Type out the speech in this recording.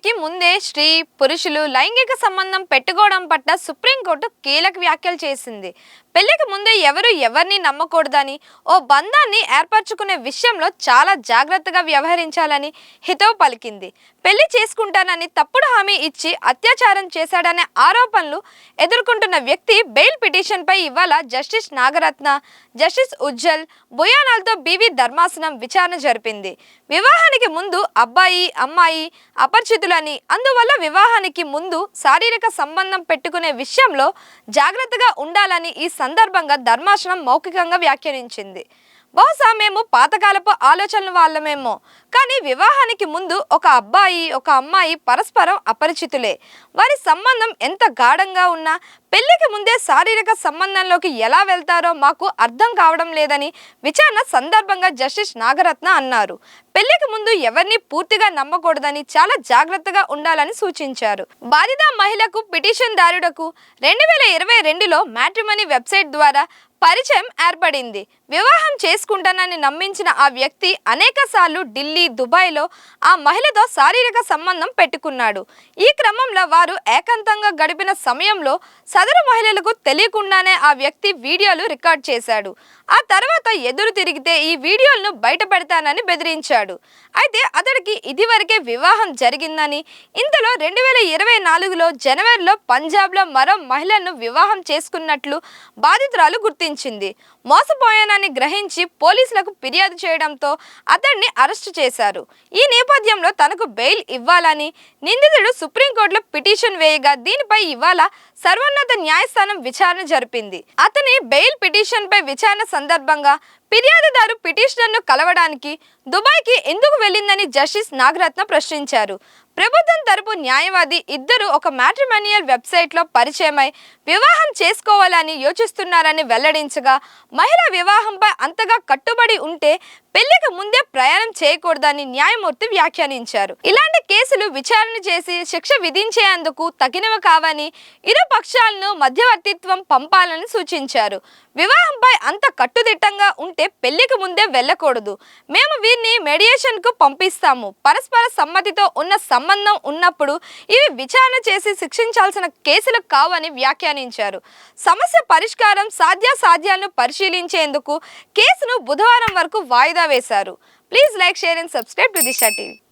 వివాహానికి ముందే స్త్రీ పురుషులు లైంగిక సంబంధం పెట్టుకోవడం పట్ల సుప్రీంకోర్టు కీలక వ్యాఖ్యలు చేసింది. పెళ్లికి ముందే ఎవరు ఎవరిని నమ్మకూడదని, ఓ బంధాన్ని ఏర్పరచుకునే విషయంలో చాలా జాగ్రత్తగా వ్యవహరించాలని హితవు పలికింది. పెళ్లి చేసుకుంటానని తప్పుడు హామీ ఇచ్చి అత్యాచారం చేశాడనే ఆరోపణలు ఎదుర్కొంటున్న వ్యక్తి బెయిల్ పిటిషన్పై ఇవాళ జస్టిస్ నాగరత్న, జస్టిస్ ఉజ్జల్ బుయానాలతో బీవీ ధర్మాసనం విచారణ జరిపింది. వివాహానికి ముందు అబ్బాయి అమ్మాయి అపరిచితులని, అందువల్ల వివాహానికి ముందు శారీరక సంబంధం పెట్టుకునే విషయంలో జాగ్రత్తగా ఉండాలని ఈ సందర్భంగా ధర్మాసనం మౌఖికంగా వ్యాఖ్యానించింది. బహుశా మేము పాతకాలపు ఆలోచనల వాళ్ళమేమో, కానీ వివాహానికి ముందు ఒక అబ్బాయి ఒక అమ్మాయి పరస్పరం అపరిచితులే. వారి సంబంధం ఎంత గాఢంగా ఉన్నా పెళ్లికి ముందే శారీరక సంబంధంలోకి ఎలా వెళ్తారో మాకు అర్థం కావడం లేదని విచారణ సందర్భంగా జస్టిస్ నాగరత్న అన్నారు. పెళ్లికి ముందు ఎవరిని పూర్తిగా నమ్మకూడదని, చాలా జాగ్రత్తగా ఉండాలని సూచించారు. బాధిత మహిళకు పిటిషన్ దారుడకు 2022లో మ్యాట్రిమనీ వెబ్సైట్ ద్వారా పరిచయం ఏర్పడింది. వివాహం చేసుకుంటానని నమ్మించిన ఆ వ్యక్తి అనేక సార్లు ఢిల్లీ, దుబాయ్లో ఆ మహిళతో శారీరక సంబంధం పెట్టుకున్నాడు. ఈ క్రమంలో వారు ఏకాంతంగా గడిపిన సమయంలో సదరు మహిళలకు తెలియకుండానే ఆ వ్యక్తి వీడియోలు రికార్డ్ చేశాడు. ఆ తర్వాత ఎదురు తిరిగితే ఈ వీడియోలను బయట పెడతానని బెదిరించాడు. అయితే అతడికి ఇదివరకే వివాహం జరిగిందని, ఇంతలో 2024లో జనవరిలో పంజాబ్లో మరో మహిళను వివాహం చేసుకున్నట్లు బాధితురాలు గుర్తించింది. మోసపోయానని గ్రహించి పోలీసులకు ఫిర్యాదు చేయడంతో అతన్ని అరెస్టు చేశారు. ఈ నేపథ్యంలో తనకు బెయిల్ ఇవ్వాలని నిందితుడు సుప్రీంకోర్టులో పిటిషన్ వేయగా దీనిపై ఇవాళ సర్వోన్నత న్యాయస్థానం విచారణ జరిపింది. అతని బెయిల్ పిటిషన్ పై విచారణ సందర్భంగా ఫిర్యాదుదారు పిటిషనర్ను కలవడానికి దుబాయ్కి ఎందుకు వెళ్ళిందని జస్టిస్ నాగరత్న ప్రశ్నించారు. ప్రభుత్వం తరపు న్యాయవాది ఇద్దరు ఒక మ్యాట్రిమోనియల్ వెబ్సైట్లో పరిచయమై వివాహం చేసుకోవాలని యోచిస్తున్నారని వెల్లడించగా, మహిళ వివాహంపై అంతగా కట్టుబడి ఉంటే పెళ్లికి ముందే ప్రయాణం చేయకూడదని న్యాయమూర్తి వ్యాఖ్యానించారు. ఇలాంటి కేసులు విచారణ చేసి శిక్ష విధించేందుకు తగినవి కావని, ఇరు పక్షాలను మధ్యవర్తిత్వం పంపాలని సూచించారు. వివాహంపై అంత కట్టుదిట్టంగా ఉంటే పెళ్లికి ముందే వెళ్ళకూడదు. మేము వీరిని మెడియేషన్కు పంపిస్తాము. పరస్పర సమ్మతితో ఉన్న సంబంధం ఉన్నప్పుడు ఇవి విచారణ చేసి శిక్షించాల్సిన కేసులు కావని వ్యాఖ్యానించారు. సమస్య పరిష్కారం సాధ్యాసాధ్యాలను పరిశీలించేందుకు కేసును బుధవారం వరకు వాయిదా వేశారు. Please like, share and subscribe to Disha TV.